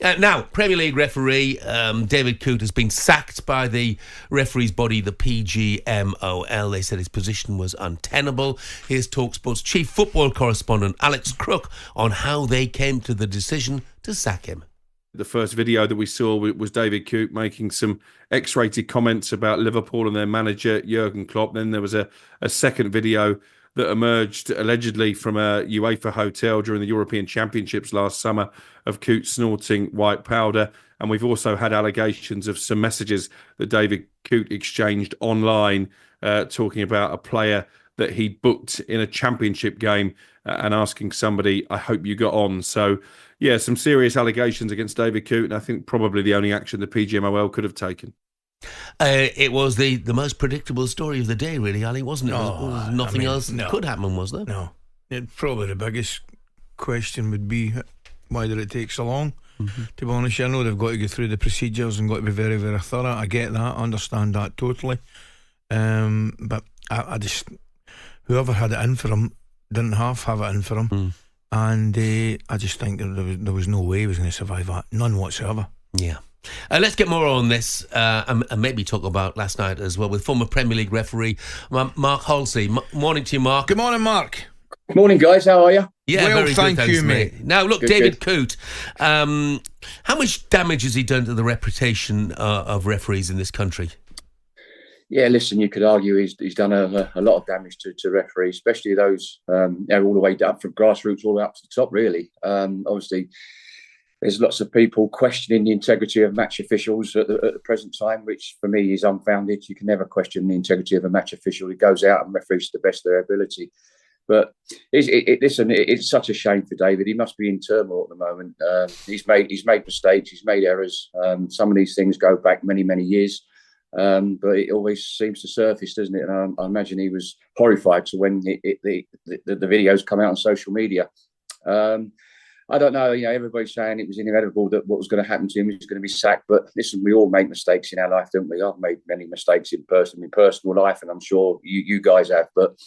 Now, Premier League referee David Coote has been sacked by the referees body, the PGMOL. They said his position was untenable. Here's talkSPORT's chief football correspondent, Alex Crook, on how they came to the decision to sack him. The first video that we saw was David Coote making some X-rated comments about Liverpool and their manager, Jurgen Klopp. Then there was a second video that emerged allegedly from a UEFA hotel during the European Championships last summer of Coote snorting white powder. And we've also had allegations of some messages that David Coote exchanged online talking about a player that he booked in a championship game and asking somebody, I hope you got on. So, yeah, some serious allegations against David Coote, and I think probably the only action the PGMOL could have taken. It was the most predictable story of the day, really, Ali, wasn't it? Nothing else that could happen, was there? No. Probably the biggest question would be, why did it take so long? Mm-hmm. To be honest, I know they've got to go through the procedures and got to be very, very thorough. I get that, I understand that totally. But I just, whoever had it in for him didn't have it in for him. And I just think there was no way he was going to survive that. None whatsoever. Yeah. Let's get more on this and maybe talk about last night as well with former Premier League referee Mark Halsey. Morning to you, Mark. Good morning, Mark. Good morning, guys. How are you? Yeah, well, very thank good, thanks, you, mate. Now, look, David Coote, how much damage has he done to the reputation of referees in this country? Yeah, listen, you could argue he's done a lot of damage to referees, especially those all the way up from grassroots all the way up to the top, really. Obviously, there's lots of people questioning the integrity of match officials at the present time, which for me is unfounded. You can never question the integrity of a match official who goes out and referees to the best of their ability. But listen, it's such a shame for David. He must be in turmoil at the moment. He's made mistakes. He's made errors. Some of these things go back many, many years. But it always seems to surface, doesn't it? And I imagine he was horrified to when the videos come out on social media. I don't know. Everybody's saying it was inevitable that what was going to happen to him was going to be sacked. But listen, we all make mistakes in our life, don't we? I've made many mistakes in personal life, and I'm sure you guys have. But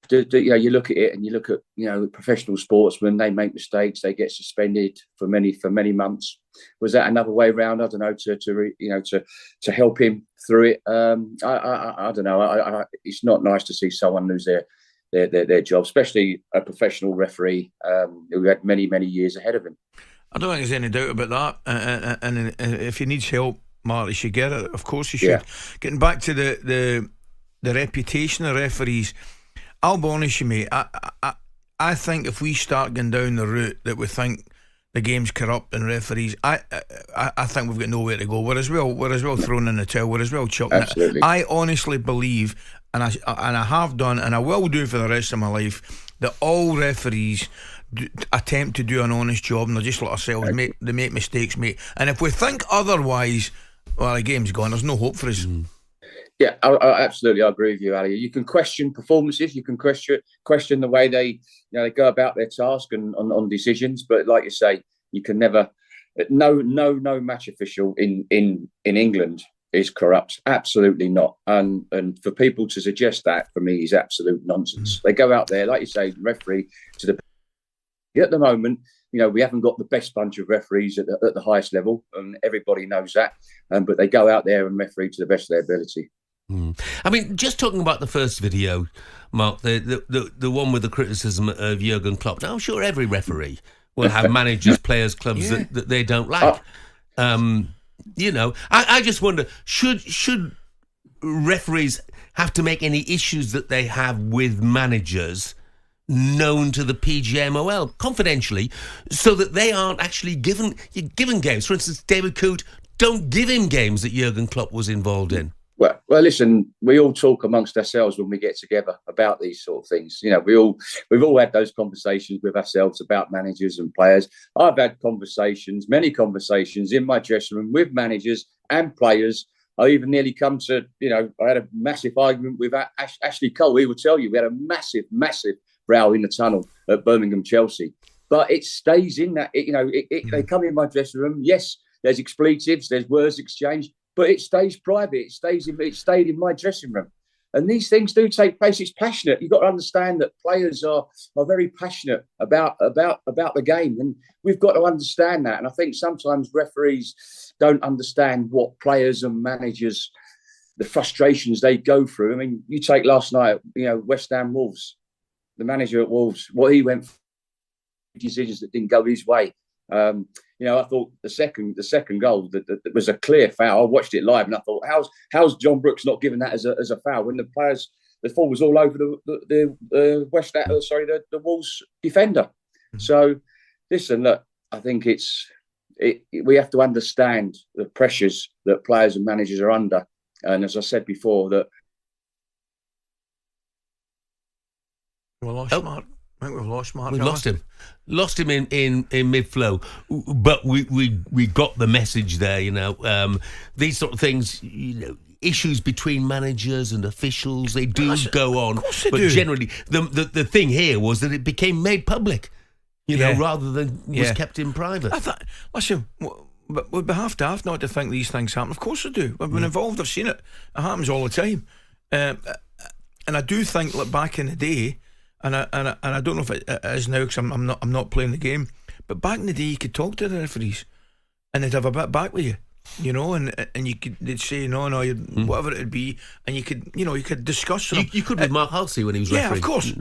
you look at it, and you look at professional sportsmen. They make mistakes. They get suspended for many months. Was that another way around? I don't know. To help him through it. I don't know. It's not nice to see someone lose their job, especially a professional referee who had many years ahead of him. I don't think there's any doubt about that. And if he needs help, Mark, he should get it. Of course he should. Yeah. Getting back to the reputation of referees, I'll be honest with you, mate. I think if we start going down the route that we think the game's corrupt and referees, I think we've got nowhere to go. We're as well thrown in the towel. We're as well chucking it. I honestly believe, and I have done, and I will do for the rest of my life, that all referees attempt to do an honest job, and they're just like ourselves. They make mistakes, mate. And if we think otherwise, well, the game's gone. There's no hope for us. Yeah, I absolutely agree with you, Ali. You can question performances. You can question the way they go about their task and on decisions. But like you say, you can never. No match official in England is corrupt. Absolutely not. And for people to suggest that, for me, is absolute nonsense. They go out there, like you say, referee to the. At the moment, we haven't got the best bunch of referees at the highest level, and everybody knows that. But they go out there and referee to the best of their ability. I mean, just talking about the first video, Mark, the one with the criticism of Jurgen Klopp. Now, I'm sure every referee will have managers, players, clubs that they don't like. I just wonder, should referees have to make any issues that they have with managers known to the PGMOL confidentially, so that they aren't actually given games? For instance, David Coote, don't give him games that Jurgen Klopp was involved in. Well, listen, we all talk amongst ourselves when we get together about these sort of things. We've all had those conversations with ourselves about managers and players. I've had many conversations in my dressing room with managers and players. I even nearly come to, I had a massive argument with Ashley Cole. He would tell you we had a massive row in the tunnel at Birmingham, Chelsea. But it stays in that, they come in my dressing room. Yes, there's expletives, there's words exchanged. But it stays private. It stayed in my dressing room. And these things do take place. It's passionate. You've got to understand that players are very passionate about the game. And we've got to understand that. And I think sometimes referees don't understand what players and managers, the frustrations they go through. I mean, you take last night, West Ham Wolves, the manager at Wolves, what he went for, decisions that didn't go his way. I thought the second goal that was a clear foul. I watched it live and I thought, how's John Brooks not given that as a foul when the fall was all over the Wolves defender. Mm-hmm. So listen, look, I think we have to understand the pressures that players and managers are under, and as I said before, that. Well, Mark. I think we've lost Mark. We've lost him in mid-flow, but we got the message there. These sort of things, issues between managers and officials, they do go on. Of course they but do. Generally, the thing here was that it became made public, rather than was kept in private. I thought, listen, but we have not to think these things happen. Of course they do. I've been involved. I've seen it. It happens all the time, and I do think, like back in the day. And I don't know if it is now because I'm not playing the game. But back in the day, you could talk to the referees, and they'd have a bit back with you, and they'd say no, whatever it'd be, and you could discuss them. You could with Mark Halsey when he was refereeing. Yeah, of course,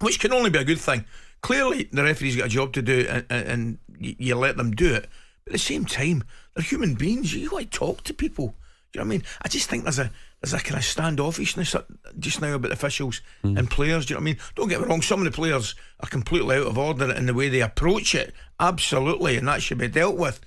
which can only be a good thing. Clearly, the referee's got a job to do, and you let them do it. But at the same time, they're human beings. You got to talk to people. Do you know what I mean? I just think there's a kind of standoffishness just now about officials and players. Do you know what I mean? Don't get me wrong, some of the players are completely out of order in the way they approach it. Absolutely, and that should be dealt with.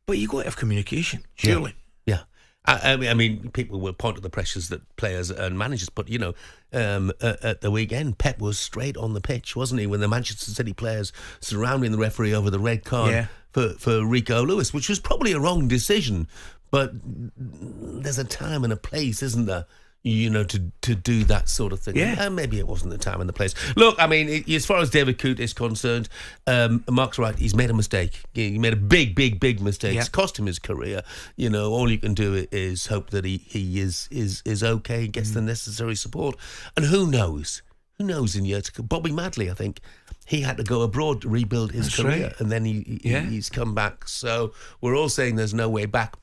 But you got to have communication, surely. Yeah. I mean, people will point to the pressures that players and managers put. At the weekend, Pep was straight on the pitch, wasn't he? When the Manchester City players surrounding the referee over the red card for Rico Lewis, which was probably a wrong decision. But there's a time and a place, isn't there? To do that sort of thing. Yeah. And maybe it wasn't the time and the place. Look, I mean, as far as David Coote is concerned, Mark's right. He's made a mistake. He made a big mistake. Yeah. It's cost him his career. All you can do is hope that he is okay, gets the necessary support. And who knows? Who knows in years to come? Bobby Madley, I think, he had to go abroad to rebuild his career. Right. And then he's come back. So we're all saying there's no way back.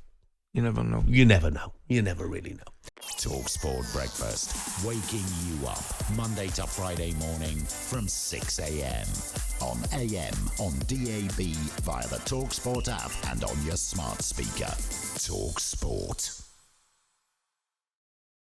You never know. You never know. You never really know. talkSPORT Breakfast, waking you up Monday to Friday morning from 6 a.m. on AM, on DAB, via the talkSPORT app and on your smart speaker. talkSPORT.